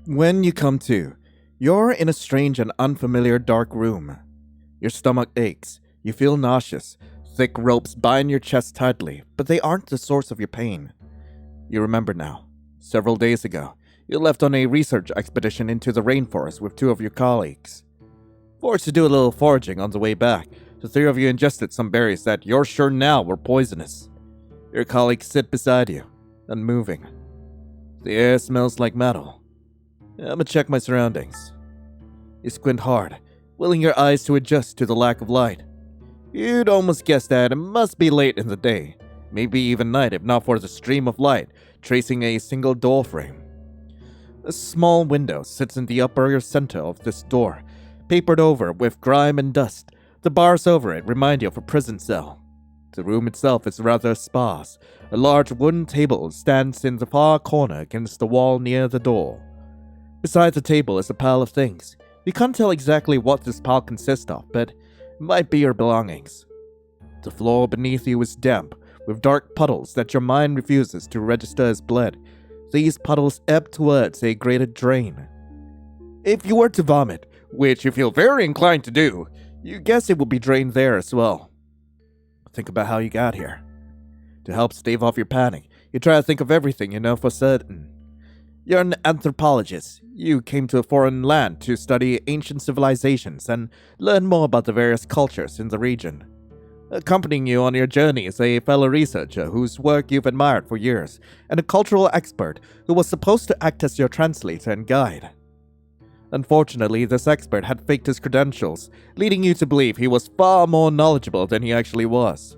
When you come to, you're in a strange and unfamiliar dark room. Your stomach aches, you feel nauseous, thick ropes bind your chest tightly, but they aren't the source of your pain. You remember now. Several days ago, you left on a research expedition into the rainforest with two of your colleagues. Forced to do a little foraging on the way back, the three of you ingested some berries that you're sure now were poisonous. Your colleagues sit beside you, unmoving. The air smells like metal. I'ma check my surroundings. You squint hard, willing your eyes to adjust to the lack of light. You'd almost guess that it must be late in the day, maybe even night if not for the stream of light tracing a single door frame. A small window sits in the upper center of this door, papered over with grime and dust. The bars over it remind you of a prison cell. The room itself is rather sparse. A large wooden table stands in the far corner against the wall near the door. Beside the table is a pile of things. You can't tell exactly what this pile consists of, but it might be your belongings. The floor beneath you is damp, with dark puddles that your mind refuses to register as blood. These puddles ebb towards a grated drain. If you were to vomit, which you feel very inclined to do, you guess it would be drained there as well. Think about how you got here. To help stave off your panic, you try to think of everything you know for certain. You're an anthropologist. You came to a foreign land to study ancient civilizations and learn more about the various cultures in the region. Accompanying you on your journey is a fellow researcher whose work you've admired for years, and a cultural expert who was supposed to act as your translator and guide. Unfortunately, this expert had faked his credentials, leading you to believe he was far more knowledgeable than he actually was.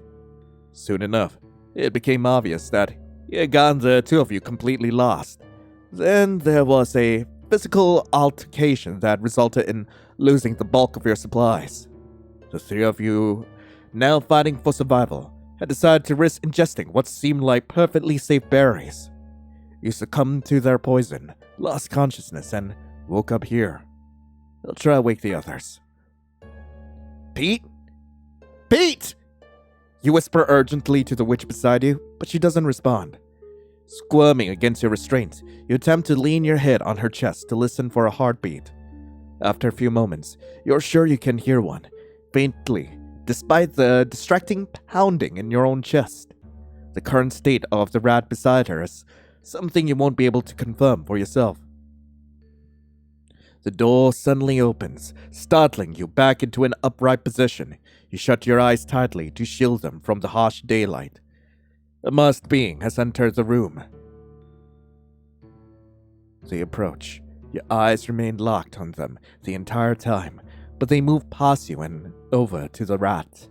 Soon enough, it became obvious that he had gotten the two of you completely lost. Then there was a physical altercation that resulted in losing the bulk of your supplies. The three of you, now fighting for survival, had decided to risk ingesting what seemed like perfectly safe berries. You succumbed to their poison, lost consciousness, and woke up here. I'll try to wake the others. Pete? Pete! You whisper urgently to the witch beside you, but she doesn't respond. Squirming against your restraints, you attempt to lean your head on her chest to listen for a heartbeat. After a few moments, you're sure you can hear one, faintly, despite the distracting pounding in your own chest. The current state of the rat beside her is something you won't be able to confirm for yourself. The door suddenly opens, startling you back into an upright position. You shut your eyes tightly to shield them from the harsh daylight. A masked being has entered the room. They approach. Your eyes remain locked on them the entire time, but they move past you and over to the rat.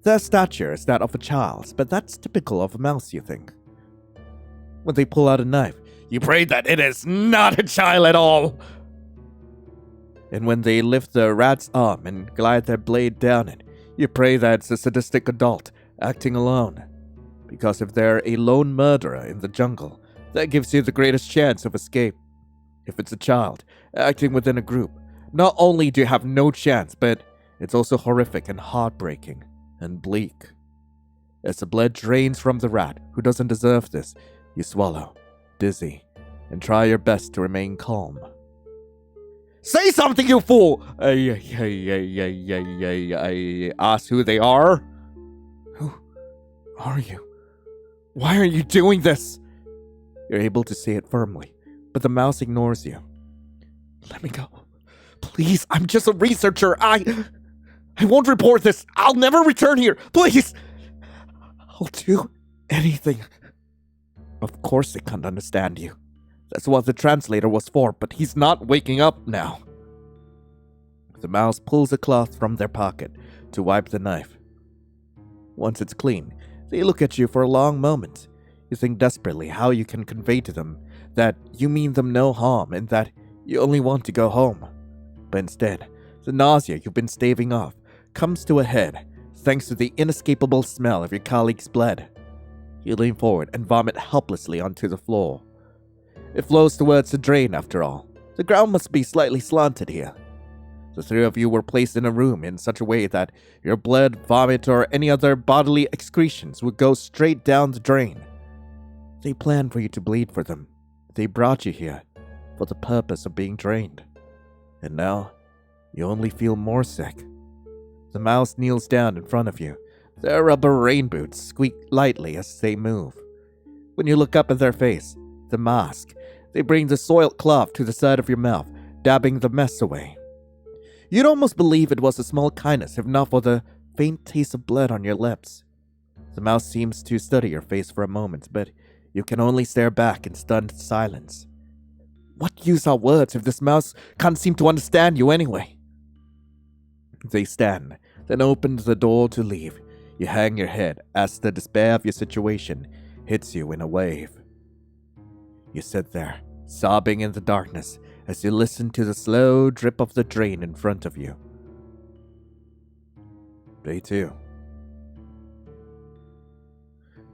Their stature is that of a child, but that's typical of a mouse, you think. When they pull out a knife, you pray that it is not a child at all. And when they lift the rat's arm and glide their blade down it, you pray that it's a sadistic adult acting alone. Because if they're a lone murderer in the jungle, that gives you the greatest chance of escape. If it's a child acting within a group, not only do you have no chance, but it's also horrific and heartbreaking and bleak. As the blood drains from the rat, who doesn't deserve this, you swallow, dizzy, and try your best to remain calm. Say something, you fool! I ask who they are? Who are you? Why are you doing this? You're able to say it firmly, but the mouse ignores you. Let me go. Please, I'm just a researcher. I won't report this. I'll never return here. Please. I'll do anything. Of course they can't understand you. That's what the translator was for, but he's not waking up now. The mouse pulls a cloth from their pocket to wipe the knife. Once it's clean, they look at you for a long moment. You think desperately how you can convey to them that you mean them no harm and that you only want to go home. But instead, the nausea you've been staving off comes to a head thanks to the inescapable smell of your colleague's blood. You lean forward and vomit helplessly onto the floor. It flows towards the drain after all. The ground must be slightly slanted here. The three of you were placed in a room in such a way that your blood, vomit, or any other bodily excretions would go straight down the drain. They planned for you to bleed for them. They brought you here. for the purpose of being drained. And now, you only feel more sick. The mouse kneels down in front of you. Their rubber rain boots squeak lightly as they move. When you look up at their face, the mask, they bring the soiled cloth to the side of your mouth, dabbing the mess away. You'd almost believe it was a small kindness if not for the faint taste of blood on your lips. The mouse seems to study your face for a moment, but you can only stare back in stunned silence. What use are words if this mouse can't seem to understand you anyway? They stand, then open the door to leave. You hang your head as the despair of your situation hits you in a wave. You sit there, sobbing in the darkness as you listen to the slow drip of the drain in front of you. Day 2.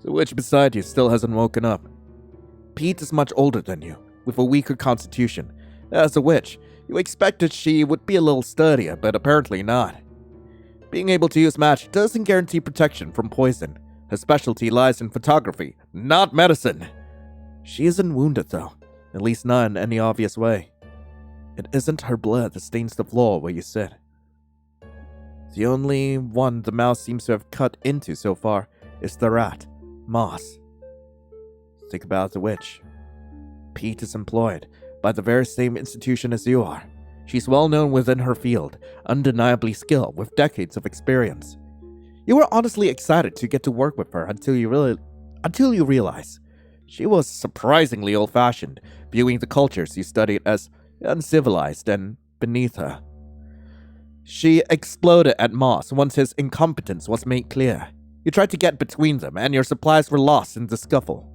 The witch beside you still hasn't woken up. Pete is much older than you, with a weaker constitution. As a witch, you expected she would be a little sturdier, but apparently not. Being able to use magic doesn't guarantee protection from poison. Her specialty lies in photography, not medicine. She isn't wounded though, at least not in any obvious way. It isn't her blood that stains the floor where you sit. The only one the mouse seems to have cut into so far is the rat, Moss. Think about the witch. Pete is employed by the very same institution as you are. She's well known within her field, undeniably skilled with decades of experience. You were honestly excited to get to work with her until you realize she was surprisingly old-fashioned, viewing the cultures you studied as uncivilized and beneath her. She exploded at Moss once his incompetence was made clear. You tried to get between them, and your supplies were lost in the scuffle.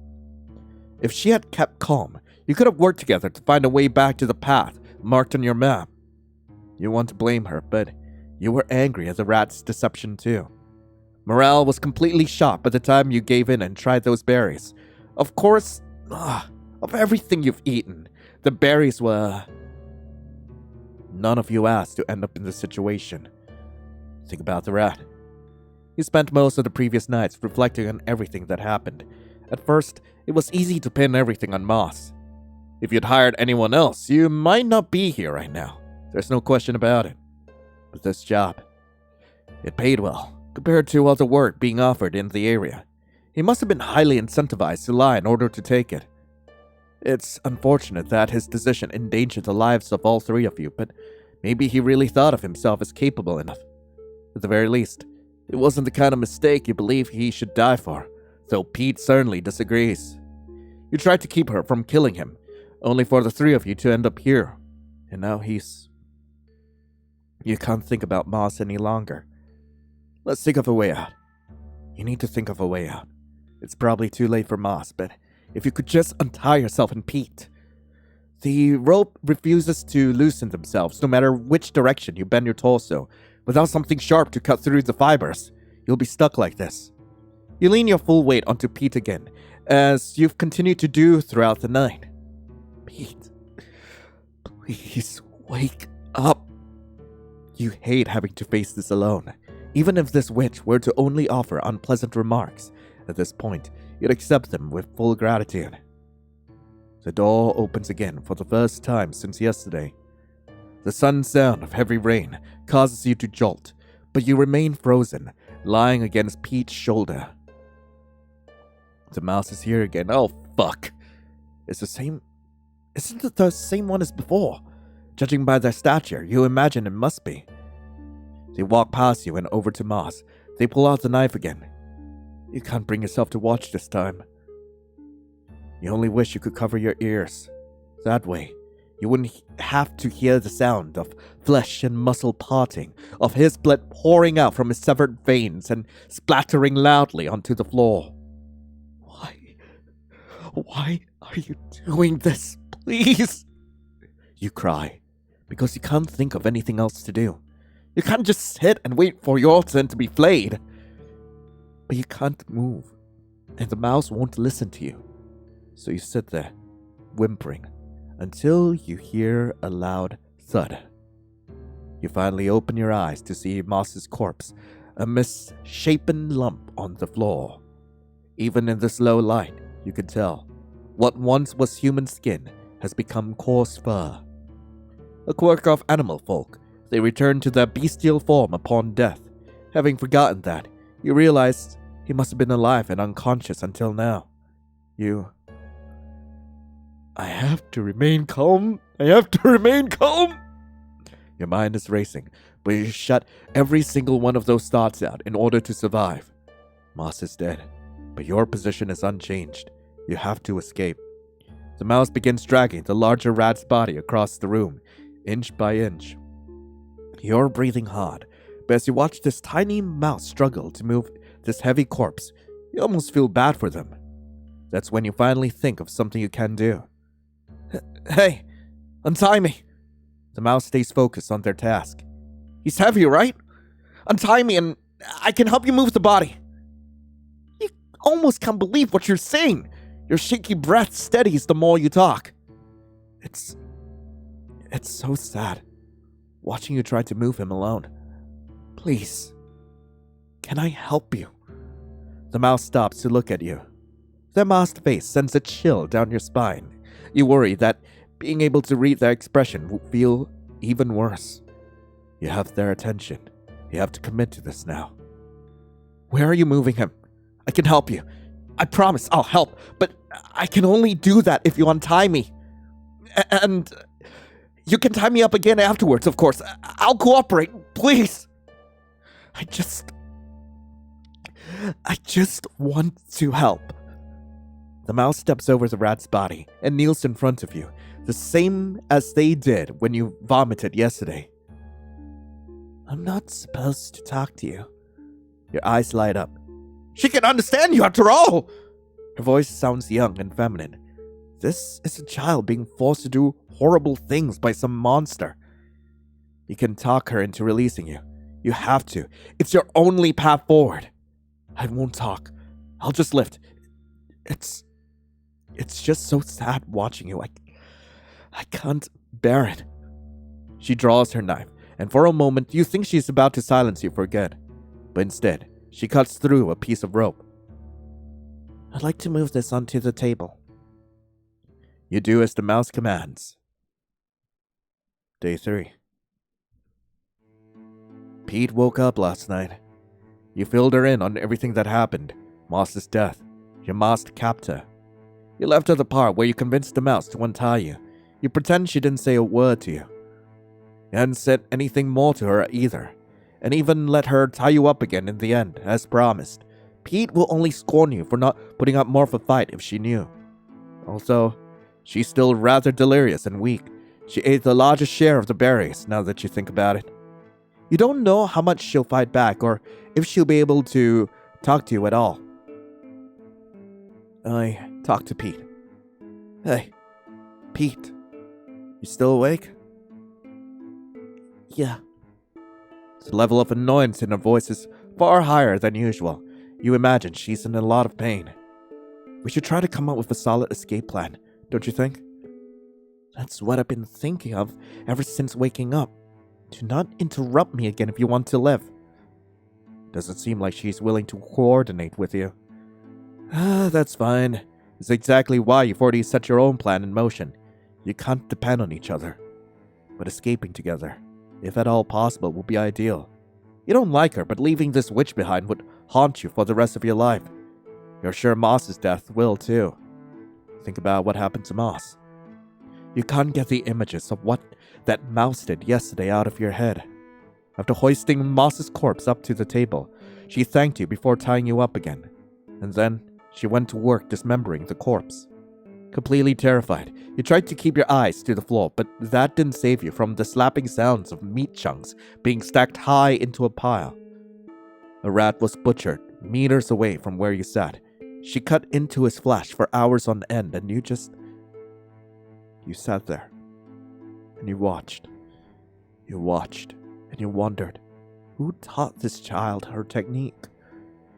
If she had kept calm, you could have worked together to find a way back to the path marked on your map. You want to blame her, but you were angry at the rat's deception too. Morale was completely shot by the time you gave in and tried those berries. Of course, of everything you've eaten, the berries were... None of you asked to end up in this situation. Think about the rat. You spent most of the previous nights reflecting on everything that happened. At first, it was easy to pin everything on Moss. If you'd hired anyone else, you might not be here right now. There's no question about it. But this job, it paid well, compared to other work being offered in the area. He must have been highly incentivized to lie in order to take it. It's unfortunate that his decision endangered the lives of all three of you, but maybe he really thought of himself as capable enough. At the very least, it wasn't the kind of mistake you believe he should die for, though Pete certainly disagrees. You tried to keep her from killing him, only for the three of you to end up here. And now he's... You can't think about Moss any longer. Let's think of a way out. You need to think of a way out. It's probably too late for Moss, but if you could just untie yourself and Pete. The rope refuses to loosen themselves, no matter which direction you bend your torso. Without something sharp to cut through the fibers, you'll be stuck like this. You lean your full weight onto Pete again, as you've continued to do throughout the night. Pete, please wake up. You hate having to face this alone. Even if this witch were to only offer unpleasant remarks, at this point, you'd accept them with full gratitude. The door opens again for the first time since yesterday. The sudden sound of heavy rain causes you to jolt, but you remain frozen, lying against Pete's shoulder. The mouse is here again. Oh, fuck. Isn't it the same one as before? Judging by their stature, you imagine it must be. They walk past you and over to Moss. They pull out the knife again. You can't bring yourself to watch this time. You only wish you could cover your ears. That way, you wouldn't have to hear the sound of flesh and muscle parting, of his blood pouring out from his severed veins and splattering loudly onto the floor. Why are you doing this? Please! You cry, because you can't think of anything else to do. You can't just sit and wait for your turn to be flayed. But you can't move, and the mouse won't listen to you. So you sit there, whimpering, until you hear a loud thud. You finally open your eyes to see Moss's corpse, a misshapen lump on the floor. Even in this low light, you can tell what once was human skin has become coarse fur. A quirk of animal folk, they return to their bestial form upon death. Having forgotten that, you realize he must have been alive and unconscious until now. I have to remain calm. Your mind is racing, but you shut every single one of those thoughts out in order to survive. Moss is dead, but your position is unchanged. You have to escape. The mouse begins dragging the larger rat's body across the room, inch by inch. You're breathing hard, but as you watch this tiny mouse struggle to move this heavy corpse, you almost feel bad for them. That's when you finally think of something you can do. Hey, untie me. The mouse stays focused on their task. He's heavy, right? Untie me and I can help you move the body. You almost can't believe what you're saying. Your shaky breath steadies the more you talk. It's so sad, watching you try to move him alone. Please, can I help you? The mouse stops to look at you. Their masked face sends a chill down your spine. You worry that being able to read their expression will feel even worse. You have their attention. You have to commit to this now. Where are you moving him? I can help you. I promise I'll help, but I can only do that if you untie me. And you can tie me up again afterwards, of course. I'll cooperate, please. I just want to help. The mouse steps over the rat's body and kneels in front of you, the same as they did when you vomited yesterday. I'm not supposed to talk to you. Your eyes light up. She can understand you after all! Her voice sounds young and feminine. This is a child being forced to do horrible things by some monster. You can talk her into releasing you. You have to. It's your only path forward. I won't talk. I'll just lift. It's just so sad watching you. I can't bear it. She draws her knife, and for a moment you think she's about to silence you for good. But instead, she cuts through a piece of rope. I'd like to move this onto the table. You do as the mouse commands. Day 3. Pete woke up last night. You filled her in on everything that happened. Moss's death. Your masked captor. You left her the part where you convinced the mouse to untie you. You pretend she didn't say a word to you. You hadn't said anything more to her either, and even let her tie you up again in the end, as promised. Pete will only scorn you for not putting up more of a fight if she knew. Also, she's still rather delirious and weak. She ate the largest share of the berries, now that you think about it. You don't know how much she'll fight back, or if she'll be able to talk to you at all. I talked to Pete. Hey, Pete, you still awake? Yeah. The level of annoyance in her voice is far higher than usual. You imagine she's in a lot of pain. We should try to come up with a solid escape plan, don't you think? That's what I've been thinking of ever since waking up. Do not interrupt me again if you want to live. Doesn't seem like she's willing to coordinate with you. That's fine. It's exactly why you've already set your own plan in motion. You can't depend on each other. But escaping together, if at all possible, will be ideal. You don't like her, but leaving this witch behind would haunt you for the rest of your life. You're sure Moss's death will too. Think about what happened to Moss. You can't get the images of what that mouse did yesterday out of your head. After hoisting Moss's corpse up to the table, she thanked you before tying you up again. And then she went to work dismembering the corpse. Completely terrified, you tried to keep your eyes to the floor, but that didn't save you from the slapping sounds of meat chunks being stacked high into a pile. A rat was butchered meters away from where you sat. She cut into his flesh for hours on end, and you sat there. And you watched. You watched, and you wondered, who taught this child her technique?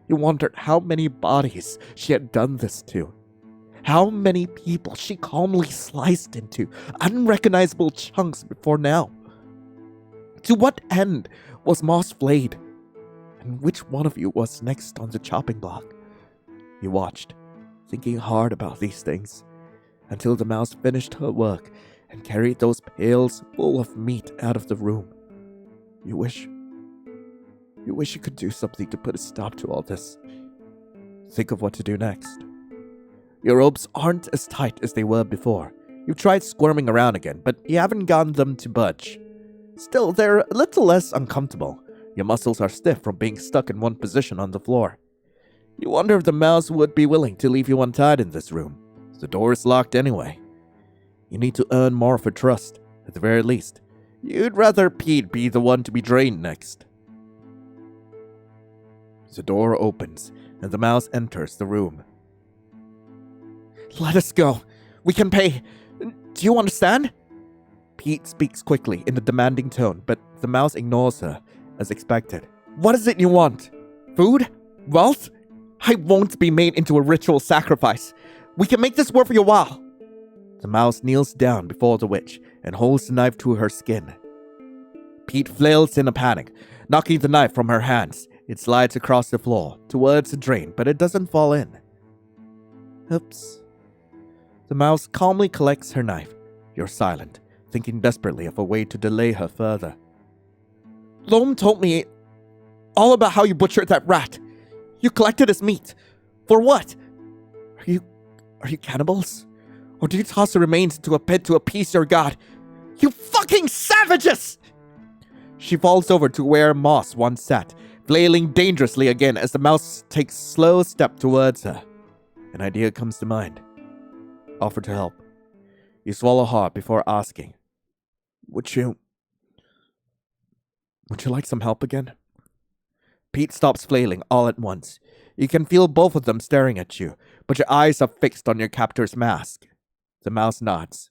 You wondered how many bodies she had done this to. How many people she calmly sliced into unrecognizable chunks before now. To what end was Moss flayed? And which one of you was next on the chopping block? You watched, thinking hard about these things. until the mouse finished her work and carried those pails full of meat out of the room. You wish you could do something to put a stop to all this. Think of what to do next. Your ropes aren't as tight as they were before. You've tried squirming around again, but you haven't gotten them to budge. Still, they're a little less uncomfortable. Your muscles are stiff from being stuck in one position on the floor. You wonder if the mouse would be willing to leave you untied in this room. The door is locked anyway. You need to earn more of her trust, at the very least. You'd rather Pete be the one to be drained next. The door opens, and the mouse enters the room. Let us go. We can pay. Do you understand? Pete speaks quickly in a demanding tone, but the mouse ignores her, as expected. What is it you want? Food? Wealth? I won't be made into a ritual sacrifice. We can make this worth your while. The mouse kneels down before the witch and holds the knife to her skin. Pete flails in a panic, knocking the knife from her hands. It slides across the floor, towards the drain, but it doesn't fall in. Oops. The mouse calmly collects her knife. You're silent, thinking desperately of a way to delay her further. Loam told me all about how you butchered that rat. You collected his meat. For what? Are you cannibals? Or do you toss the remains into a pit to appease your god? You fucking savages! She falls over to where Moss once sat, flailing dangerously again as the mouse takes a slow step towards her. An idea comes to mind. Offer to help. You swallow hard before asking. Would you like some help again? Pete stops flailing all at once. You can feel both of them staring at you, but your eyes are fixed on your captor's mask. The mouse nods.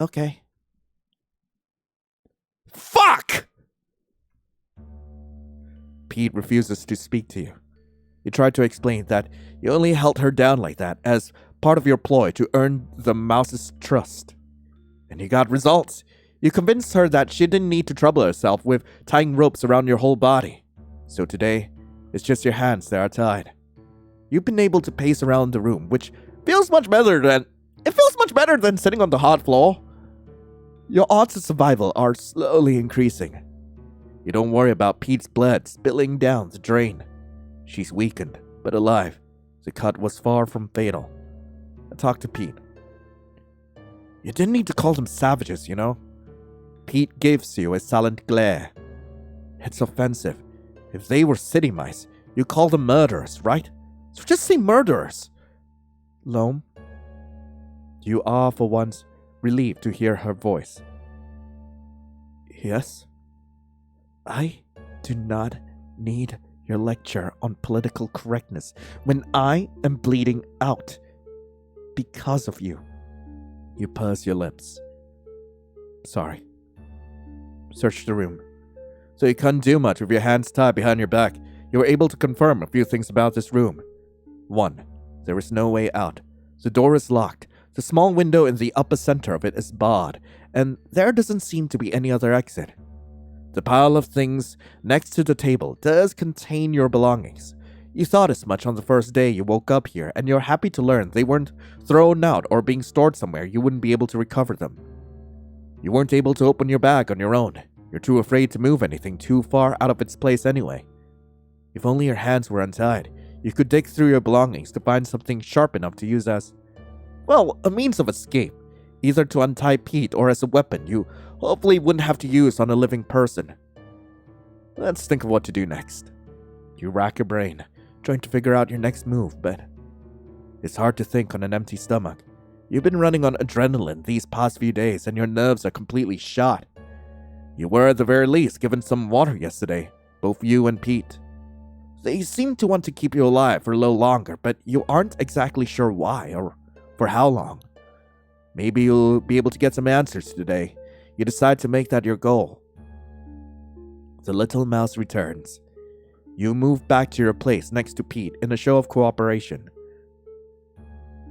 Okay. Fuck! Pete refuses to speak to you. You try to explain that you only held her down like that as part of your ploy to earn the mouse's trust. And you got results. You convinced her that she didn't need to trouble herself with tying ropes around your whole body. So today, it's just your hands that are tied. You've been able to pace around the room, which feels much better than sitting on the hard floor. Your odds of survival are slowly increasing. You don't worry about Pete's blood spilling down the drain. She's weakened, but alive. The cut was far from fatal. I talked to Pete. You didn't need to call them savages, you know? Pete gives you a silent glare. It's offensive. If they were city mice, you call them murderers, right? So just say murderers. Loam? You are, for once, relieved to hear her voice. Yes? I do not need your lecture on political correctness when I am bleeding out because of you. You purse your lips. Sorry. Search the room. So you couldn't do much with your hands tied behind your back. You were able to confirm a few things about this room. 1. There is no way out. The door is locked. The small window in the upper center of it is barred, and there doesn't seem to be any other exit. The pile of things next to the table does contain your belongings. You thought as much on the first day you woke up here, and you're happy to learn they weren't thrown out or being stored somewhere you wouldn't be able to recover them. You weren't able to open your bag on your own. You're too afraid to move anything too far out of its place anyway. If only your hands were untied, you could dig through your belongings to find something sharp enough to use as, well, a means of escape, either to untie Pete or as a weapon you hopefully wouldn't have to use on a living person. Let's think of what to do next. You rack your brain, trying to figure out your next move, but it's hard to think on an empty stomach. You've been running on adrenaline these past few days and your nerves are completely shot. You were at the very least given some water yesterday, both you and Pete. They seem to want to keep you alive for a little longer, but you aren't exactly sure why or for how long. Maybe you'll be able to get some answers today. You decide to make that your goal. The little mouse returns. You move back to your place next to Pete in a show of cooperation.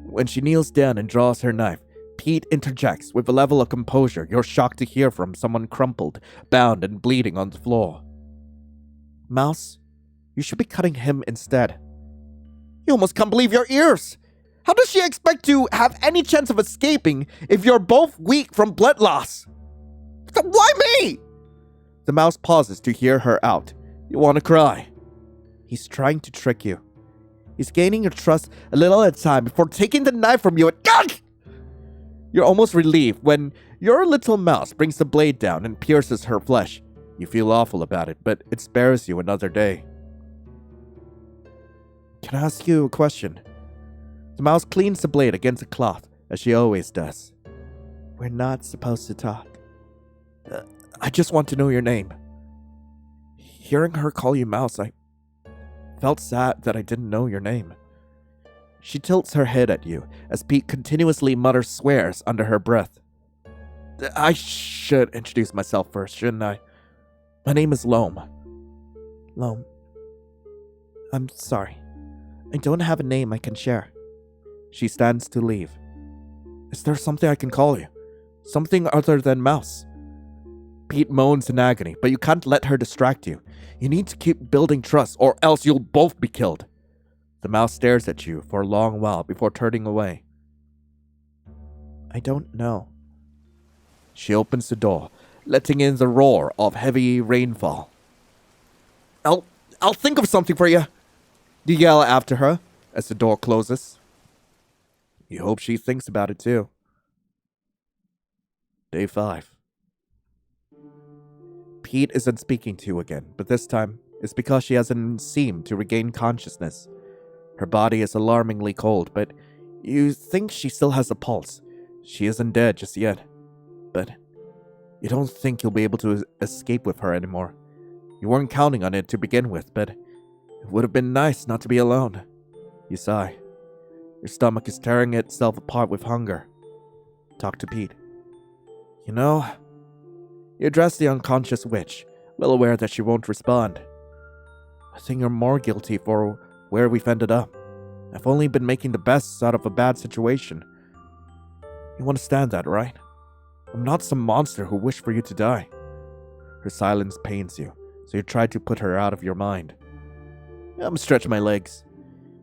When she kneels down and draws her knife, Pete interjects with a level of composure you're shocked to hear from someone crumpled, bound, and bleeding on the floor. Mouse, you should be cutting him instead. You almost can't believe your ears! How does she expect to have any chance of escaping if you're both weak from blood loss? Why me? The mouse pauses to hear her out. You want to cry. He's trying to trick you. He's gaining your trust a little at a time before taking the knife from you and... Gah! You're almost relieved when your little mouse brings the blade down and pierces her flesh. You feel awful about it, but it spares you another day. Can I ask you a question? The mouse cleans the blade against the cloth, as she always does. We're not supposed to talk. I just want to know your name. Hearing her call you Mouse, I felt sad that I didn't know your name. She tilts her head at you as Pete continuously mutters swears under her breath. I should introduce myself first, shouldn't I? My name is Loam. Loam. I'm sorry. I don't have a name I can share. She stands to leave. Is there something I can call you? Something other than Mouse? Pete moans in agony, but you can't let her distract you. You need to keep building trust, or else you'll both be killed. The mouse stares at you for a long while before turning away. I don't know. She opens the door, letting in the roar of heavy rainfall. I'll think of something for you. You yell after her as the door closes. You hope she thinks about it too. Day 5. Pete isn't speaking to you again, but this time it's because she hasn't seemed to regain consciousness. Her body is alarmingly cold, but you think she still has a pulse. She isn't dead just yet, but you don't think you'll be able to escape with her anymore. You weren't counting on it to begin with, but it would have been nice not to be alone. You sigh. Your stomach is tearing itself apart with hunger. Talk to Pete. You know, you address the unconscious witch, well aware that she won't respond. I think you're more guilty for where we've ended up. I've only been making the best out of a bad situation. You understand that, right? I'm not some monster who wished for you to die. Her silence pains you, so you try to put her out of your mind. Stretch my legs.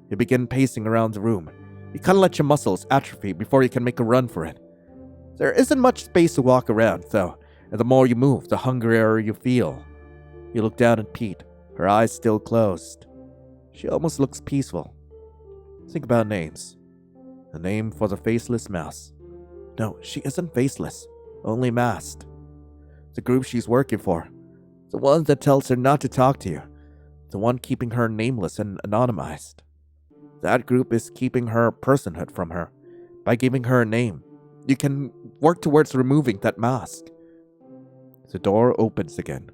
You begin pacing around the room. You can't let your muscles atrophy before you can make a run for it. There isn't much space to walk around, though, and the more you move, the hungrier you feel. You look down at Pete, her eyes still closed. She almost looks peaceful. Think about names. A name for the faceless mouse. No, she isn't faceless, only masked. The group she's working for. The one that tells her not to talk to you. The one keeping her nameless and anonymized. That group is keeping her personhood from her. By giving her a name, you can work towards removing that mask. The door opens again.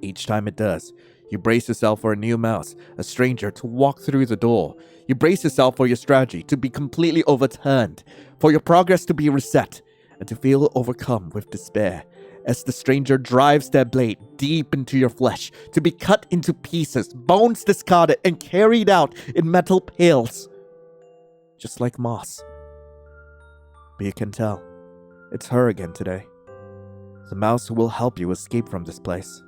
Each time it does, you brace yourself for a new mouse, a stranger, to walk through the door. You brace yourself for your strategy to be completely overturned, for your progress to be reset, and to feel overcome with despair as the stranger drives their blade deep into your flesh, to be cut into pieces, bones discarded, and carried out in metal pails. Just like moss. But you can tell, it's her again today. The mouse who will help you escape from this place.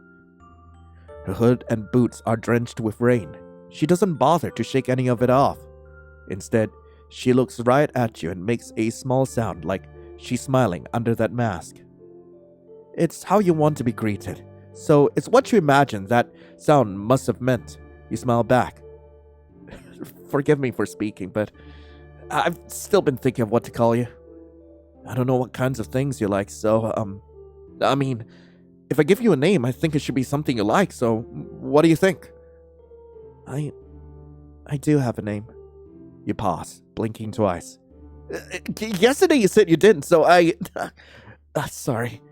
Her hood and boots are drenched with rain. She doesn't bother to shake any of it off. Instead, she looks right at you and makes a small sound like she's smiling under that mask. It's how you want to be greeted, so it's what you imagine that sound must have meant. You smile back. Forgive me for speaking, but I've still been thinking of what to call you. I don't know what kinds of things you like, so, if I give you a name, I think it should be something you like, so what do you think? I do have a name. You pause, blinking twice. Yesterday you said you didn't, so sorry.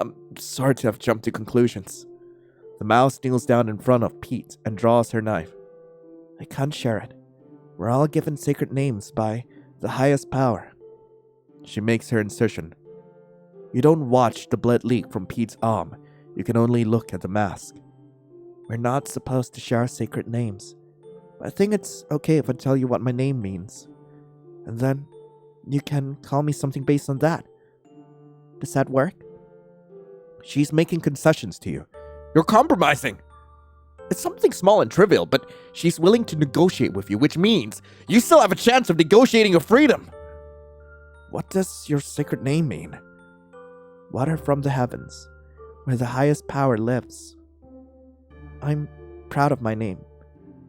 I'm sorry to have jumped to conclusions. The mouse kneels down in front of Pete and draws her knife. I can't share it. We're all given sacred names by the highest power. She makes her incision. You don't watch the blood leak from Pete's arm. You can only look at the mask. We're not supposed to share sacred names. I think it's okay if I tell you what my name means. And then you can call me something based on that. Does that work? She's making concessions to you. You're compromising! It's something small and trivial, but she's willing to negotiate with you, which means you still have a chance of negotiating your freedom. What does your sacred name mean? Water from the heavens, where the highest power lives. I'm proud of my name,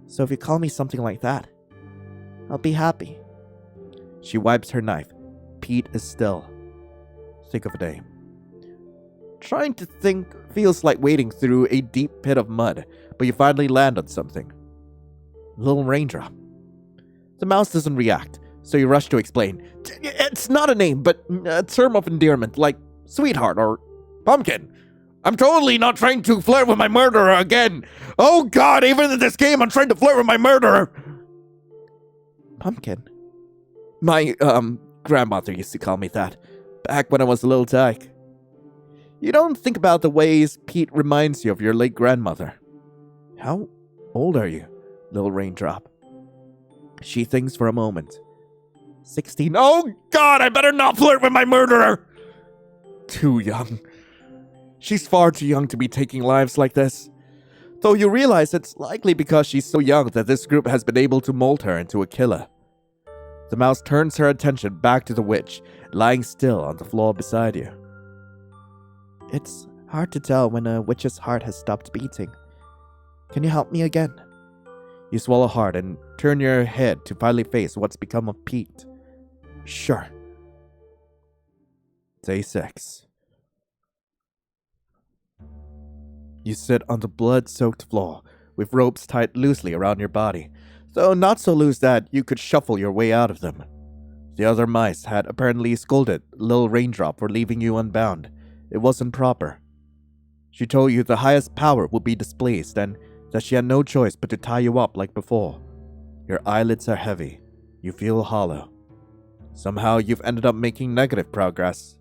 so if you call me something like that, I'll be happy. She wipes her knife. Pete is still. Think of a day. Trying to think feels like wading through a deep pit of mud, but you finally land on something. Little raindrop. The mouse doesn't react, so you rush to explain. It's not a name, but a term of endearment, like sweetheart or pumpkin. I'm totally not trying to flirt with my murderer again. Oh God, even in this game, I'm trying to flirt with my murderer. Pumpkin? My, grandmother used to call me that, back when I was a little dyke. You don't think about the ways Pete reminds you of your late grandmother. How old are you, little raindrop? She thinks for a moment. 16. Oh God, I better not flirt with my murderer! Too young. She's far too young to be taking lives like this. Though you realize it's likely because she's so young that this group has been able to mold her into a killer. The mouse turns her attention back to the witch, lying still on the floor beside you. It's hard to tell when a witch's heart has stopped beating. Can you help me again? You swallow hard and turn your head to finally face what's become of Pete. Sure. Day 6. You sit on the blood-soaked floor, with ropes tied loosely around your body, though not so loose that you could shuffle your way out of them. The other mice had apparently scolded Lil Raindrop for leaving you unbound. It wasn't proper. She told you the highest power would be displeased and that she had no choice but to tie you up like before. Your eyelids are heavy. You feel hollow. Somehow you've ended up making negative progress.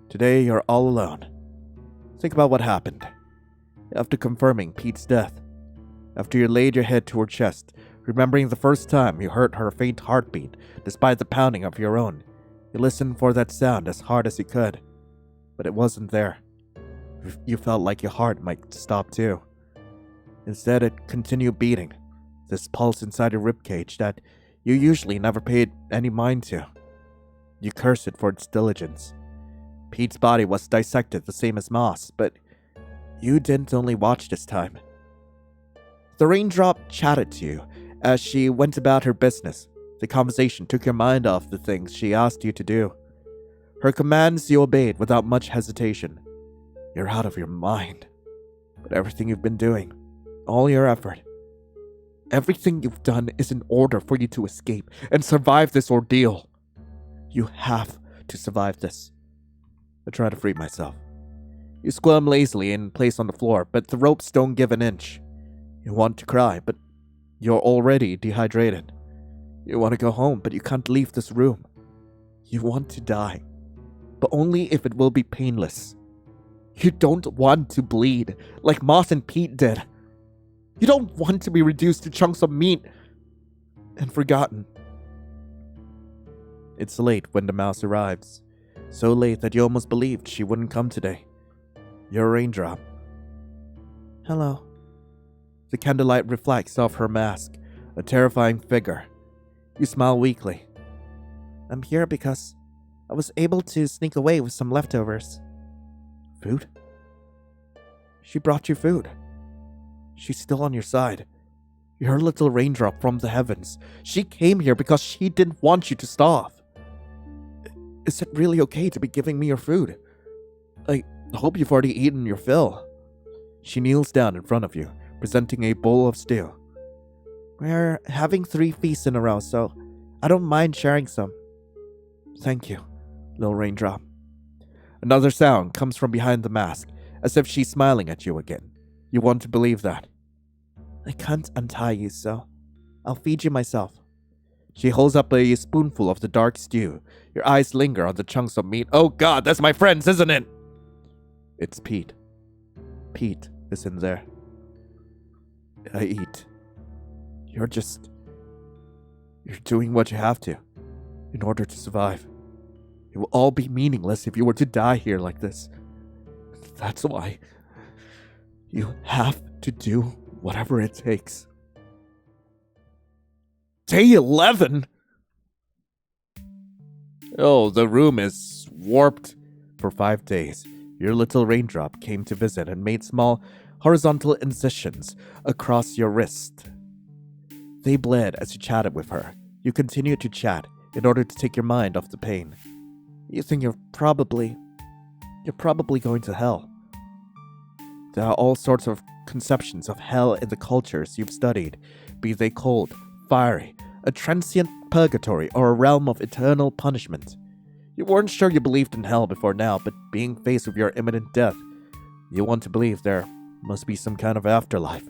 Today you're all alone. Think about what happened. After confirming Pete's death, after you laid your head to her chest, remembering the first time you heard her faint heartbeat despite the pounding of your own, you listened for that sound as hard as you could, but it wasn't there. You felt like your heart might stop too. Instead, it continued beating, this pulse inside your ribcage that you usually never paid any mind to. You cursed it for its diligence. Pete's body was dissected the same as Moss, but you didn't only watch this time. The raindrop chatted to you as she went about her business. The conversation took your mind off the things she asked you to do. Her commands you obeyed without much hesitation. You're out of your mind. But everything you've been doing, all your effort, everything you've done is in order for you to escape and survive this ordeal. You have to survive this. I try to free myself. You squirm lazily in place on the floor, but the ropes don't give an inch. You want to cry, but you're already dehydrated. You want to go home, but you can't leave this room. You want to die, but only if it will be painless. You don't want to bleed like Moss and Pete did. You don't want to be reduced to chunks of meat and forgotten. It's late when the mouse arrives. So late that you almost believed she wouldn't come today. You're a raindrop. Hello. The candlelight reflects off her mask, a terrifying figure. You smile weakly. I'm here because I was able to sneak away with some leftovers. Food? She brought you food. She's still on your side. You're a little raindrop from the heavens. She came here because she didn't want you to starve. Is it really okay to be giving me your food? I hope you've already eaten your fill. She kneels down in front of you, presenting a bowl of stew. We're having 3 feasts in a row, so I don't mind sharing some. Thank you, little raindrop. Another sound comes from behind the mask, as if she's smiling at you again. You want to believe that. I can't untie you, so I'll feed you myself. She holds up a spoonful of the dark stew. Your eyes linger on the chunks of meat. Oh God, that's my friends, isn't it? It's Pete. Pete is in there. I eat. You're doing what you have to in order to survive. It will all be meaningless if you were to die here like this. That's why you have to do Whatever it takes. Day 11? Oh, the room is warped. For 5 days, your little raindrop came to visit and made small horizontal incisions across your wrist. They bled as you chatted with her. You continued to chat in order to take your mind off the pain. You think you're probably going to hell. There are all sorts of conceptions of hell in the cultures you've studied, be they cold, fiery, a transient purgatory, or a realm of eternal punishment. You weren't sure you believed in hell before now, but being faced with your imminent death, you want to believe there must be some kind of afterlife.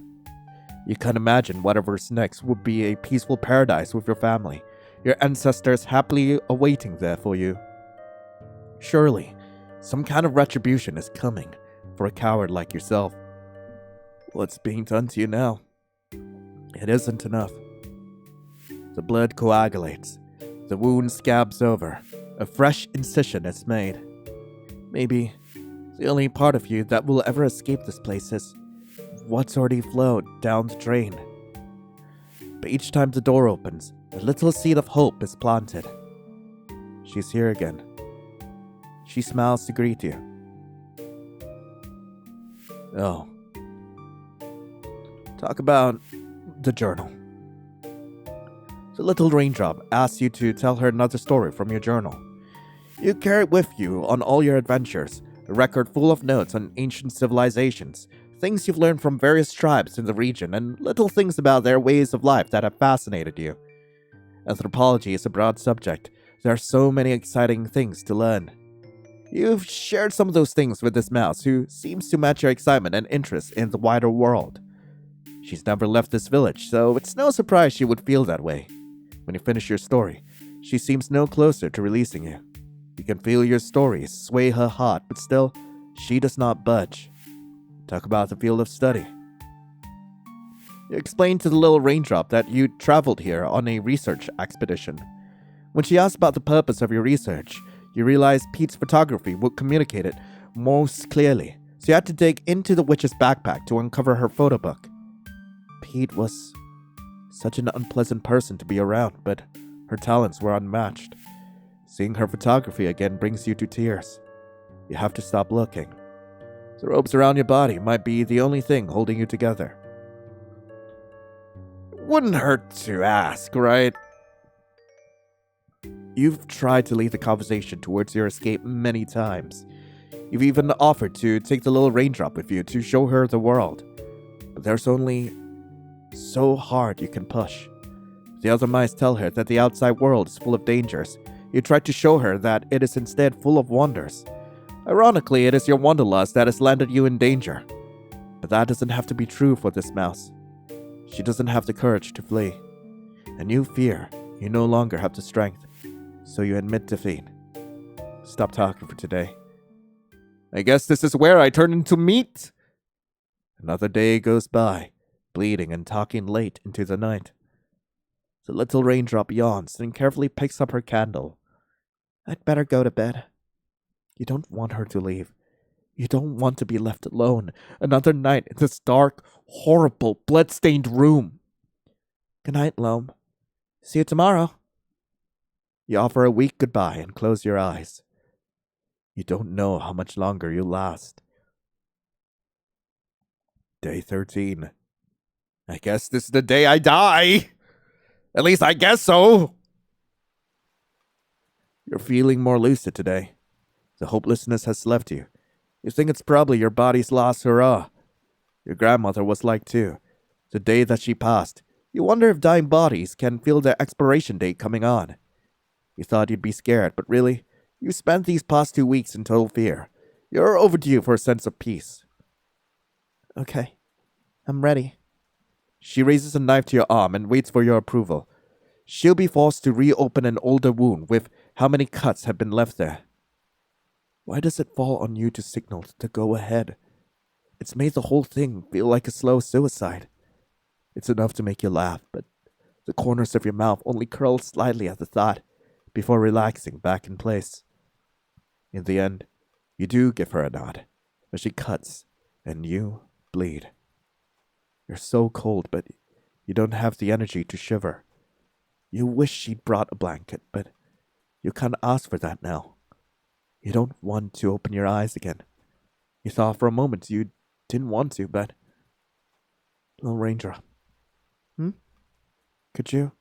You can imagine whatever's next would be a peaceful paradise with your family, your ancestors happily awaiting there for you. Surely, some kind of retribution is coming for a coward like yourself. What's being done to you now? It isn't enough. The blood coagulates. The wound scabs over. A fresh incision is made. Maybe the only part of you that will ever escape this place is what's already flowed down the drain. But each time the door opens, a little seed of hope is planted. She's here again. She smiles to greet you. Oh. Talk about the journal. The little raindrop asks you to tell her another story from your journal. You carry it with you on all your adventures, a record full of notes on ancient civilizations, things you've learned from various tribes in the region, and little things about their ways of life that have fascinated you. Anthropology is a broad subject. There are so many exciting things to learn. You've shared some of those things with this mouse, who seems to match your excitement and interest in the wider world. She's never left this village, so it's no surprise she would feel that way. When you finish your story, she seems no closer to releasing you. You can feel your story sway her heart, but still, she does not budge. Talk about the field of study. You explain to the little raindrop that you traveled here on a research expedition. When she asks about the purpose of your research, you realize Pete's photography would communicate it most clearly, so you had to dig into the witch's backpack to uncover her photo book. Pete was such an unpleasant person to be around, but her talents were unmatched. Seeing her photography again brings you to tears. You have to stop looking. The ropes around your body might be the only thing holding you together. Wouldn't hurt to ask, right? You've tried to lead the conversation towards your escape many times. You've even offered to take the little raindrop with you to show her the world. But there's only so hard you can push. The other mice tell her that the outside world is full of dangers. You try to show her that it is instead full of wonders. Ironically, it is your wanderlust that has landed you in danger. But that doesn't have to be true for this mouse. She doesn't have the courage to flee. And you fear you no longer have the strength. So you admit defeat. Stop talking for today. I guess this is where I turn into meat. Another day goes by, bleeding and talking late into the night. The little raindrop yawns and carefully picks up her candle. I'd better go to bed. You don't want her to leave. You don't want to be left alone another night in this dark, horrible, blood-stained room. Good night, Loam. See you tomorrow. You offer a weak goodbye and close your eyes. You don't know how much longer you'll last. Day 13. I guess this is the day I die. At least I guess so. You're feeling more lucid today. The hopelessness has left you. You think it's probably your body's last hurrah. Your grandmother was like too. The day that she passed, you wonder if dying bodies can feel their expiration date coming on. You thought you'd be scared, but really, you spent these past 2 weeks in total fear. You're overdue for a sense of peace. Okay, I'm ready. She raises a knife to your arm and waits for your approval. She'll be forced to reopen an older wound with how many cuts have been left there. Why does it fall on you to signal to go ahead? It's made the whole thing feel like a slow suicide. It's enough to make you laugh, but the corners of your mouth only curl slightly at the thought before relaxing back in place. In the end, you do give her a nod, but she cuts and you bleed. You're so cold, but you don't have the energy to shiver. You wish she'd brought a blanket, but you can't ask for that now. You don't want to open your eyes again. You thought for a moment you didn't want to, but... Little raindrop. Could you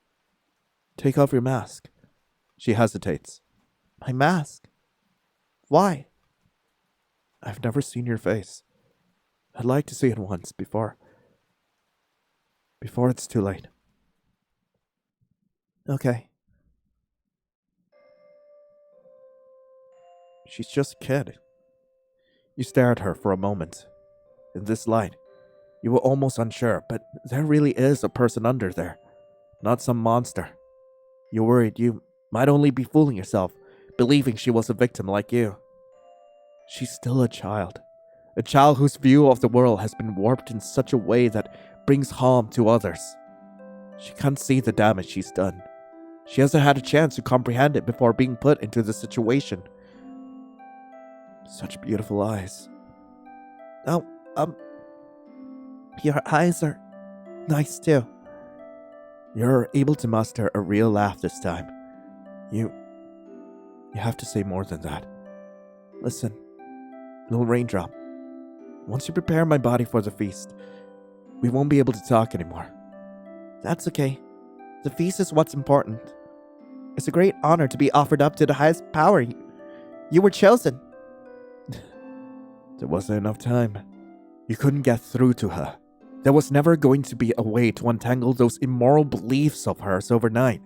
take off your mask? She hesitates. My mask? Why? I've never seen your face. I'd like to see it once before it's too late. Okay. She's just a kid. You stare at her for a moment. In this light, you were almost unsure, but there really is a person under there, not some monster. You're worried you might only be fooling yourself, believing she was a victim like you. She's still a child whose view of the world has been warped in such a way that brings harm to others. She can't see the damage she's done. She hasn't had a chance to comprehend it before being put into the situation. Such beautiful eyes. Oh, your eyes are nice too. You're able to muster a real laugh this time. You have to say more than that. Listen, little raindrop. Once you prepare my body for the feast, we won't be able to talk anymore. That's okay. The feast is what's important. It's a great honor to be offered up to the highest power. You were chosen. There wasn't enough time. You couldn't get through to her. There was never going to be a way to untangle those immoral beliefs of hers overnight.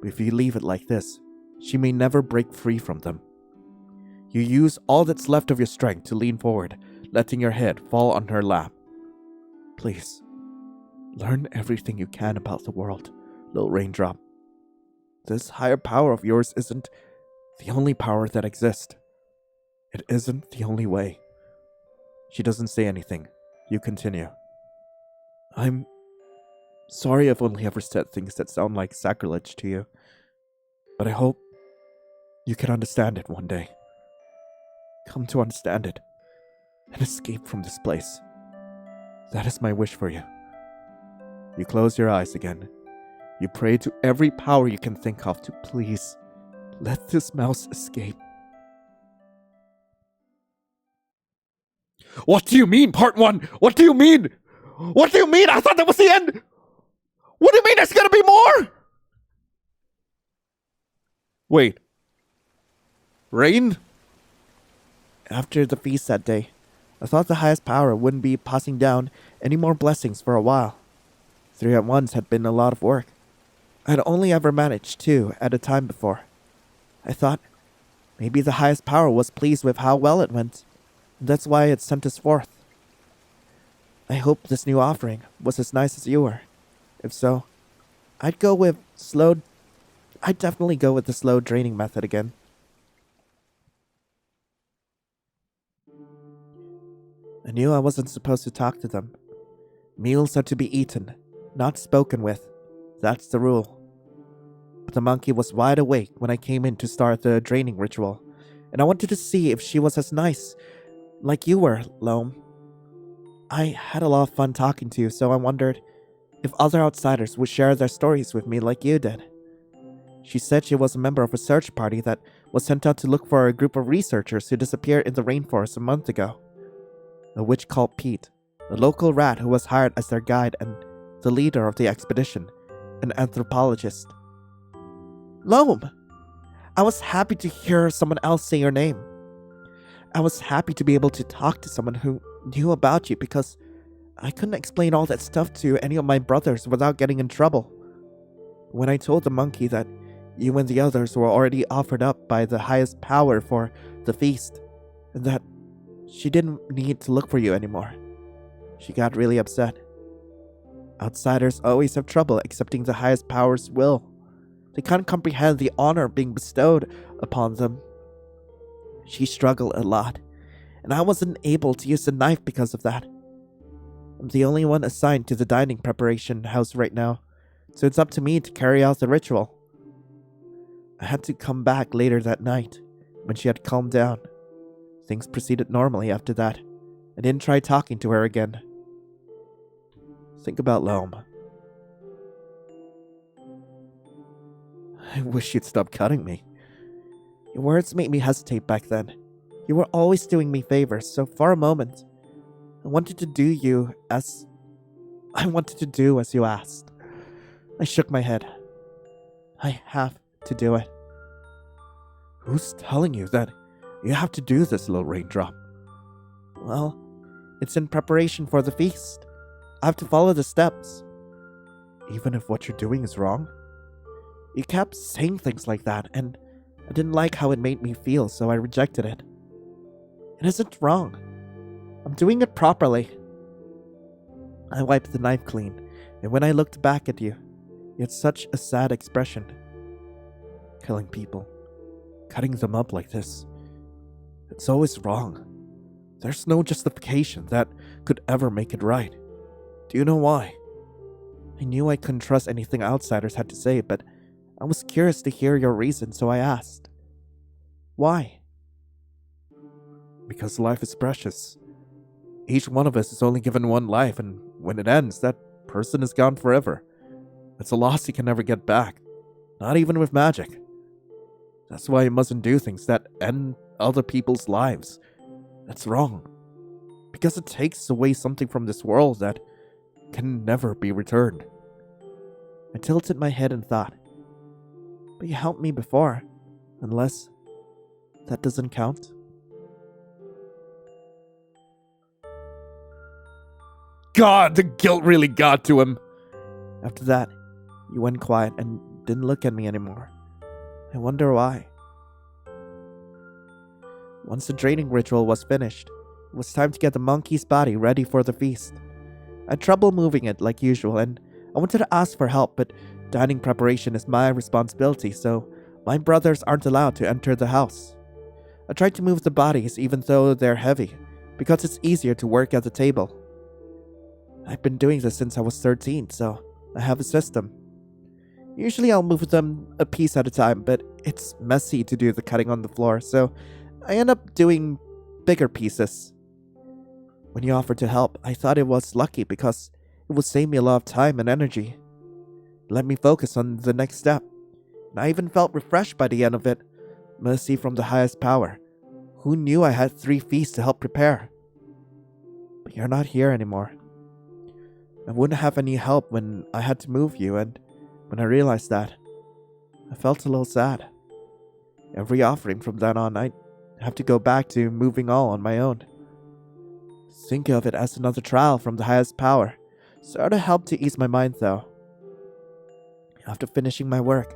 But if you leave it like this, she may never break free from them. You use all that's left of your strength to lean forward, letting your head fall on her lap. Please, learn everything you can about the world, little raindrop. This higher power of yours isn't the only power that exists. It isn't the only way. She doesn't say anything. You continue. I'm sorry I've only ever said things that sound like sacrilege to you, but I hope you can understand it one day. Come to understand it and escape from this place. That is my wish for you. You close your eyes again. You pray to every power you can think of to please let this mouse escape. What do you mean, part 1? What do you mean? What do you mean? I thought that was the end. What do you mean there's gonna be more? Wait. Rain? After the feast that day, I thought the highest power wouldn't be passing down any more blessings for a while. 3 at once had been a lot of work. I had only ever managed 2 at a time before. I thought maybe the highest power was pleased with how well it went. That's why it sent us forth. I hope this new offering was as nice as you were. If so, I'd definitely go with the slow draining method again. I knew I wasn't supposed to talk to them. Meals are to be eaten, not spoken with. That's the rule. But the monkey was wide awake when I came in to start the draining ritual, and I wanted to see if she was as nice like you were, Loam. I had a lot of fun talking to you, so I wondered if other outsiders would share their stories with me like you did. She said she was a member of a search party that was sent out to look for a group of researchers who disappeared in the rainforest a month ago. A witch called Pete, a local rat who was hired as their guide, and the leader of the expedition, an anthropologist. Loam! I was happy to hear someone else say your name. I was happy to be able to talk to someone who knew about you because I couldn't explain all that stuff to any of my brothers without getting in trouble. When I told the monkey that you and the others were already offered up by the highest power for the feast, and that she didn't need to look for you anymore, she got really upset. Outsiders always have trouble accepting the highest power's will. They can't comprehend the honor being bestowed upon them. She struggled a lot, and I wasn't able to use the knife because of that. I'm the only one assigned to the dining preparation house right now, so it's up to me to carry out the ritual. I had to come back later that night, when she had calmed down. Things proceeded normally after that. I didn't try talking to her again. Think about Loam. I wish you'd stop cutting me. Your words made me hesitate back then. You were always doing me favors, so for a moment, I wanted to do as you asked. I shook my head. I have to do it. Who's telling you that you have to do this, little raindrop? Well, it's in preparation for the feast. I have to follow the steps. Even if what you're doing is wrong? You kept saying things like that, and I didn't like how it made me feel, so I rejected it. It isn't wrong. I'm doing it properly. I wiped the knife clean, and when I looked back at you had such a sad expression. Killing people, cutting them up like this, it's always wrong. There's no justification that could ever make it right. Do you know why? I knew I couldn't trust anything outsiders had to say, but I was curious to hear your reason, so I asked. Why? Because life is precious. Each one of us is only given one life, and when it ends, that person is gone forever. It's a loss you can never get back, not even with magic. That's why you mustn't do things that end other people's lives. That's wrong. Because it takes away something from this world that can never be returned. I tilted my head and thought, but you helped me before, unless that doesn't count. God, the guilt really got to him. After that, you went quiet and didn't look at me anymore. I wonder why. Once the draining ritual was finished, it was time to get the monkey's body ready for the feast. I had trouble moving it like usual, and I wanted to ask for help, but dining preparation is my responsibility, so my brothers aren't allowed to enter the house. I tried to move the bodies even though they're heavy, because it's easier to work at the table. I've been doing this since I was 13, so I have a system. Usually I'll move them a piece at a time, but it's messy to do the cutting on the floor, so I end up doing bigger pieces. When you offered to help, I thought it was lucky because it would save me a lot of time and energy. It let me focus on the next step, and I even felt refreshed by the end of it. Mercy from the highest power. Who knew I had 3 feasts to help prepare? But you're not here anymore. I wouldn't have any help when I had to move you, and when I realized that, I felt a little sad. Every offering from then on, I'd have to go back to moving all on my own. Think of it as another trial from the highest power. Sort of helped to ease my mind, though. After finishing my work,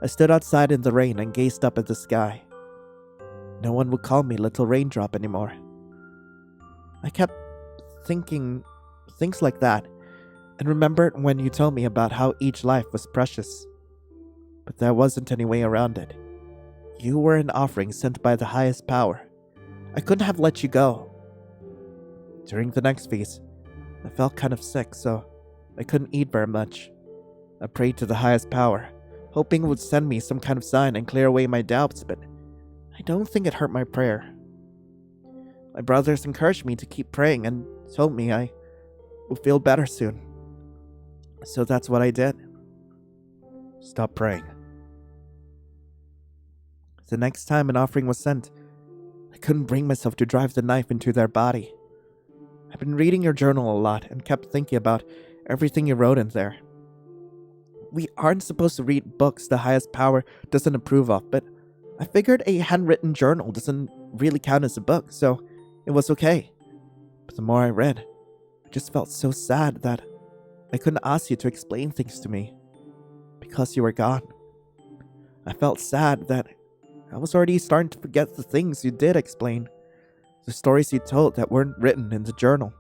I stood outside in the rain and gazed up at the sky. No one would call me Little Raindrop anymore. I kept thinking things like that, and remembered when you told me about how each life was precious. But there wasn't any way around it. You were an offering sent by the highest power. I couldn't have let you go. During the next feast, I felt kind of sick, so I couldn't eat very much. I prayed to the highest power, hoping it would send me some kind of sign and clear away my doubts, but I don't think it hurt my prayer. My brothers encouraged me to keep praying and told me I would feel better soon. So that's what I did. Stop praying. The next time an offering was sent, I couldn't bring myself to drive the knife into their body. I've been reading your journal a lot and kept thinking about everything you wrote in there. We aren't supposed to read books the highest power doesn't approve of, but I figured a handwritten journal doesn't really count as a book, so it was okay. But the more I read, I just felt so sad that I couldn't ask you to explain things to me, because you were gone. I felt sad that I was already starting to forget the things you did explain, the stories you told that weren't written in the journal.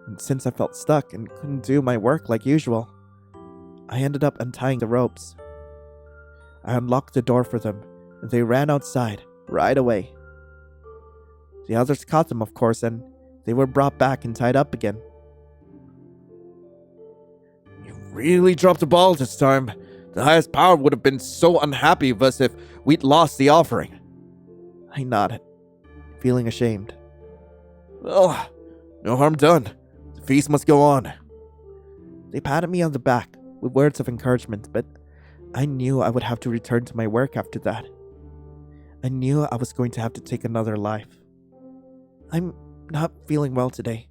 And since I felt stuck and couldn't do my work like usual, I ended up untying the ropes. I unlocked the door for them, and they ran outside right away. The others caught them, of course, and they were brought back and tied up again. You really dropped the ball this time. The highest power would have been so unhappy with us if we'd lost the offering. I nodded, feeling ashamed. Well, no harm done. The feast must go on. They patted me on the back with words of encouragement, but I knew I would have to return to my work after that. I knew I was going to have to take another life. I'm not feeling well today.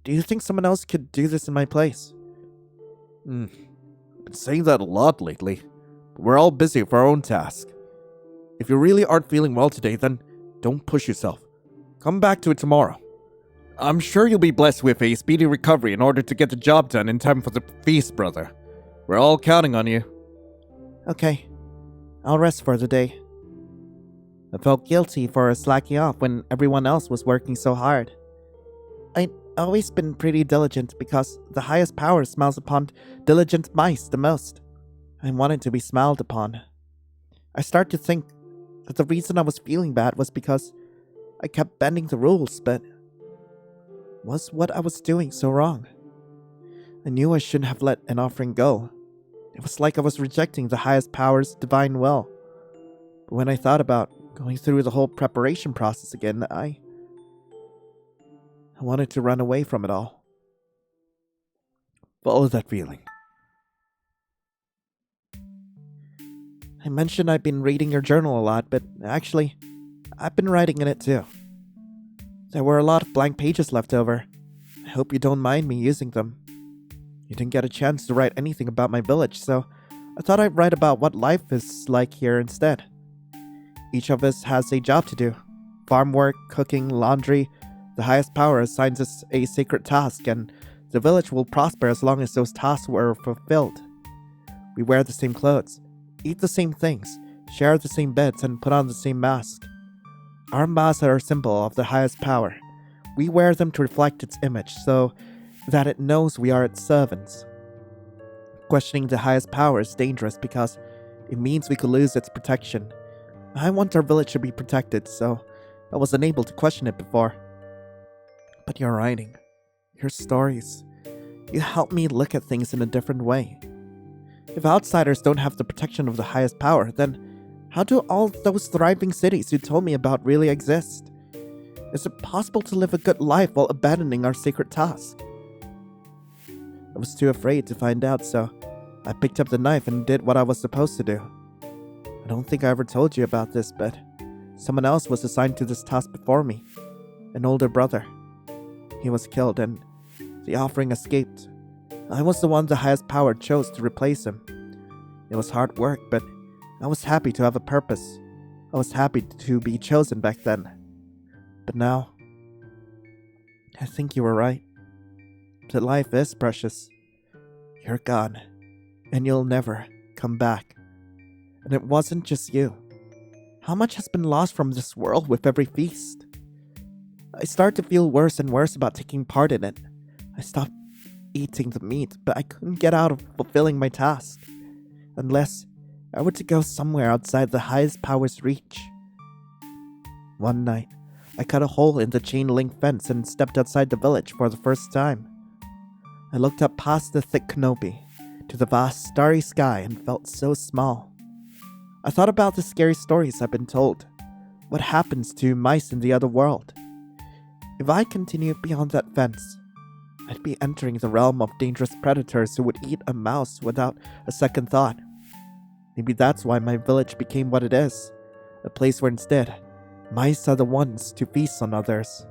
Do you think someone else could do this in my place? I've been saying that a lot lately, but we're all busy with our own task. If you really aren't feeling well today, then don't push yourself. Come back to it tomorrow. I'm sure you'll be blessed with a speedy recovery in order to get the job done in time for the feast, brother. We're all counting on you. Okay, I'll rest for the day. I felt guilty for slacking off when everyone else was working so hard. I'd always been pretty diligent because the highest power smiles upon diligent mice the most. I wanted to be smiled upon. I started to think that the reason I was feeling bad was because I kept bending the rules, but was what I was doing so wrong? I knew I shouldn't have let an offering go. It was like I was rejecting the highest power's divine will. But when I thought about going through the whole preparation process again, I wanted to run away from it all. Follow that feeling. I mentioned I've been reading your journal a lot, but actually, I've been writing in it too. There were a lot of blank pages left over. I hope you don't mind me using them. You didn't get a chance to write anything about my village, so I thought I'd write about what life is like here instead. Each of us has a job to do. Farm work, cooking, laundry. The highest power assigns us a sacred task, and the village will prosper as long as those tasks were fulfilled. We wear the same clothes, eat the same things, share the same beds, and put on the same mask. Our masks are a symbol of the highest power. We wear them to reflect its image so that it knows we are its servants. Questioning the highest power is dangerous because it means we could lose its protection. I want our village to be protected, so I was unable to question it before. But your writing, your stories, you help me look at things in a different way. If outsiders don't have the protection of the highest power, then how do all those thriving cities you told me about really exist? Is it possible to live a good life while abandoning our sacred task? I was too afraid to find out, so I picked up the knife and did what I was supposed to do. I don't think I ever told you about this, but someone else was assigned to this task before me. An older brother. He was killed and the offering escaped. I was the one the highest power chose to replace him. It was hard work, but I was happy to have a purpose. I was happy to be chosen back then. But now, I think you were right. That life is precious. You're gone, and you'll never come back. And it wasn't just you. How much has been lost from this world with every feast? I started to feel worse and worse about taking part in it. I stopped eating the meat, but I couldn't get out of fulfilling my task. Unless I were to go somewhere outside the highest power's reach. One night, I cut a hole in the chain-link fence and stepped outside the village for the first time. I looked up past the thick canopy to the vast starry sky and felt so small. I thought about the scary stories I've been told. What happens to mice in the other world? If I continued beyond that fence, I'd be entering the realm of dangerous predators who would eat a mouse without a second thought. Maybe that's why my village became what it is, a place where instead, mice are the ones to feast on others.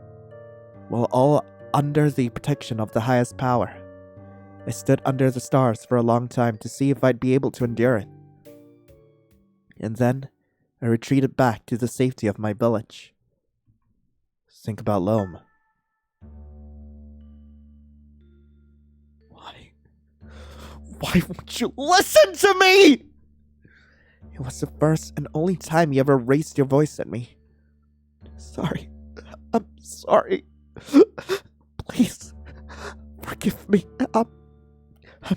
While all under the protection of the highest power, I stood under the stars for a long time to see if I'd be able to endure it. And then, I retreated back to the safety of my village. Think about Loam. Why won't you listen to me? It was the first and only time you ever raised your voice at me. Sorry. I'm sorry. Please, forgive me. I'm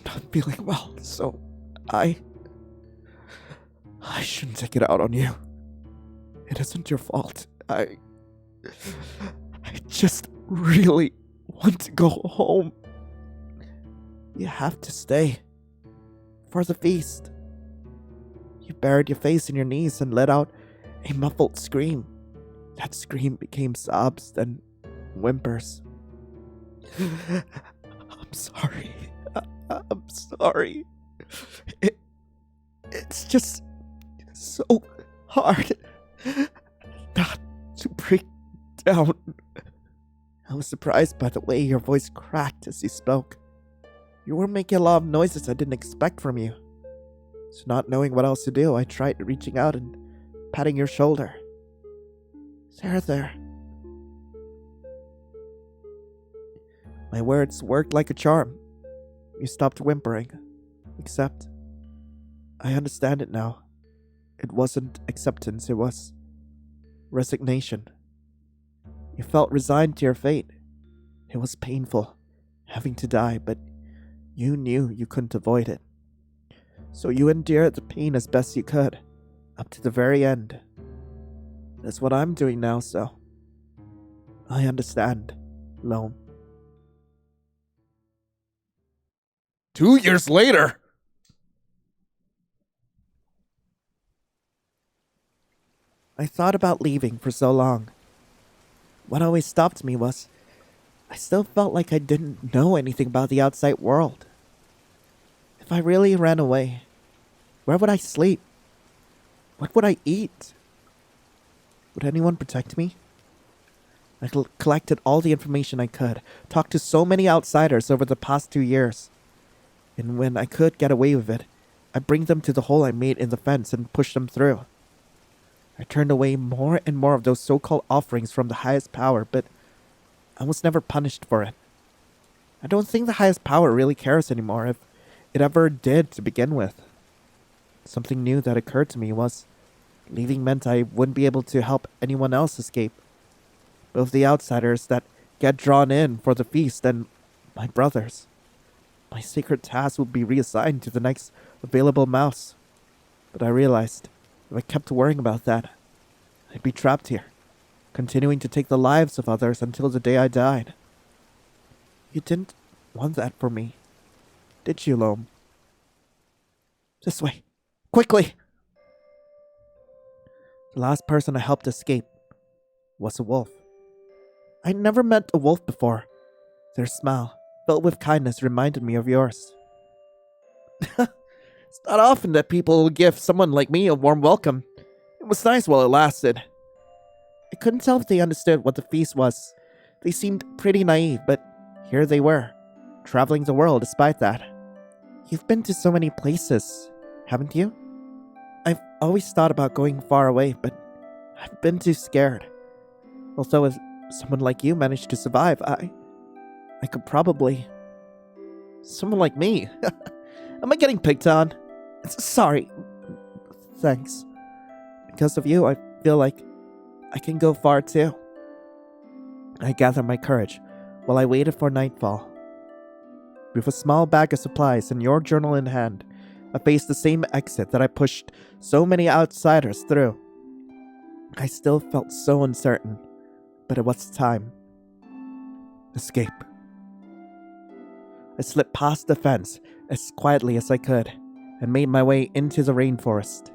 not feeling well, so I shouldn't take it out on you. It isn't your fault. I just really want to go home. You have to stay. For the feast. You buried your face in your knees and let out a muffled scream. That scream became sobs, then whimpers. I'm sorry. I'm sorry. It's just so hard not to break down. I was surprised by the way your voice cracked as you spoke. You were making a lot of noises I didn't expect from you. So not knowing what else to do, I tried reaching out and patting your shoulder. There. My words worked like a charm. You stopped whimpering. Except, I understand it now. It wasn't acceptance, it was resignation. You felt resigned to your fate. It was painful, having to die, but you knew you couldn't avoid it. So you endured the pain as best you could, up to the very end. That's what I'm doing now, so I understand, Lone. 2 years later! I thought about leaving for so long. What always stopped me was, I still felt like I didn't know anything about the outside world. If I really ran away, where would I sleep? What would I eat? Would anyone protect me? I collected all the information I could, talked to so many outsiders over the past 2 years. And when I could get away with it, I'd bring them to the hole I made in the fence and push them through. I turned away more and more of those so-called offerings from the highest power, but I was never punished for it. I don't think the highest power really cares anymore, if it ever did to begin with. Something new that occurred to me was leaving meant I wouldn't be able to help anyone else escape. Both the outsiders that get drawn in for the feast and my brothers. My sacred task would be reassigned to the next available mouse. But I realized if I kept worrying about that, I'd be trapped here, continuing to take the lives of others until the day I died. You didn't want that for me, did you, Loam? This way. Quickly! The last person I helped escape was a wolf. I'd never met a wolf before. Their smile, filled with kindness, reminded me of yours. It's not often that people will give someone like me a warm welcome. It was nice while it lasted. I couldn't tell if they understood what the feast was. They seemed pretty naive, but here they were, traveling the world despite that. You've been to so many places, haven't you? I've always thought about going far away, but I've been too scared. Although if someone like you managed to survive, I could probably... Someone like me? Am I getting picked on? Sorry. Thanks. Because of you, I feel like I can go far too. I gathered my courage while I waited for nightfall. With a small bag of supplies and your journal in hand, I faced the same exit that I pushed so many outsiders through. I still felt so uncertain, but it was time. Escape. I slipped past the fence as quietly as I could and made my way into the rainforest.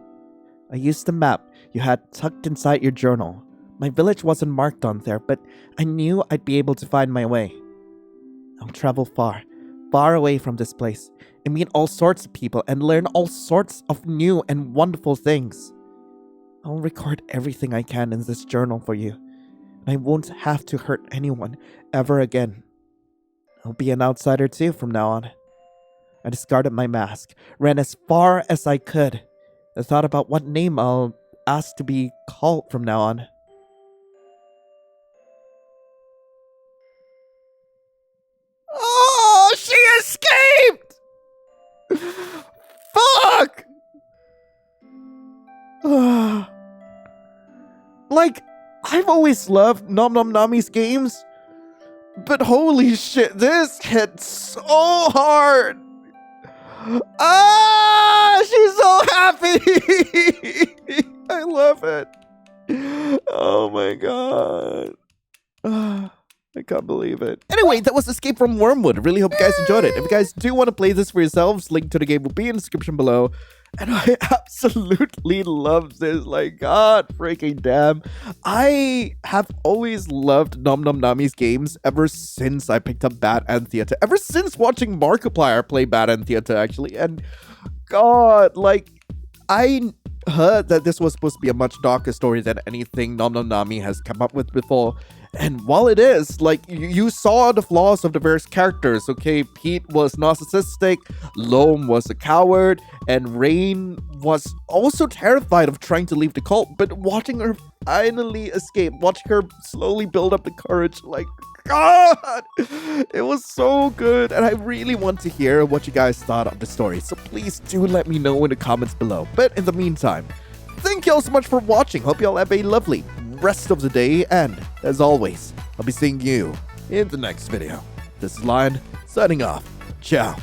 I used the map you had tucked inside your journal. My village wasn't marked on there, but I knew I'd be able to find my way. I'll travel far away from this place, and meet all sorts of people and learn all sorts of new and wonderful things. I'll record everything I can in this journal for you, and I won't have to hurt anyone ever again. I'll be an outsider too from now on. I discarded my mask, ran as far as I could, and thought about what name I'll ask to be called from now on. Oh, she escaped! Fuck! Like, I've always loved Nom Nom Nami's games, but holy shit, this hit so hard! Ah, she's so happy! I love it. Oh my god. I can't believe it. Anyway, that was Escape from Wormwood. Really hope you guys enjoyed it. If you guys do want to play this for yourselves, link to the game will be in the description below. And I absolutely love this. Like, god freaking damn. I have always loved Nom Nom Nami's games ever since I picked up Bat and Theater. Ever since watching Markiplier play Bat and Theater, actually. And god, like, I heard that this was supposed to be a much darker story than anything Nom Nom Nami has come up with before. And while it is, like, you saw the flaws of the various characters, okay? Pete was narcissistic, Loam was a coward, and Rain was also terrified of trying to leave the cult, but watching her finally escape, watching her slowly build up the courage, like, God! It was so good, and I really want to hear what you guys thought of the story, so please do let me know in the comments below. But in the meantime, thank y'all so much for watching. Hope y'all have a lovely rest of the day, and as always, I'll be seeing you in the next video. This is Lion, signing off. Ciao.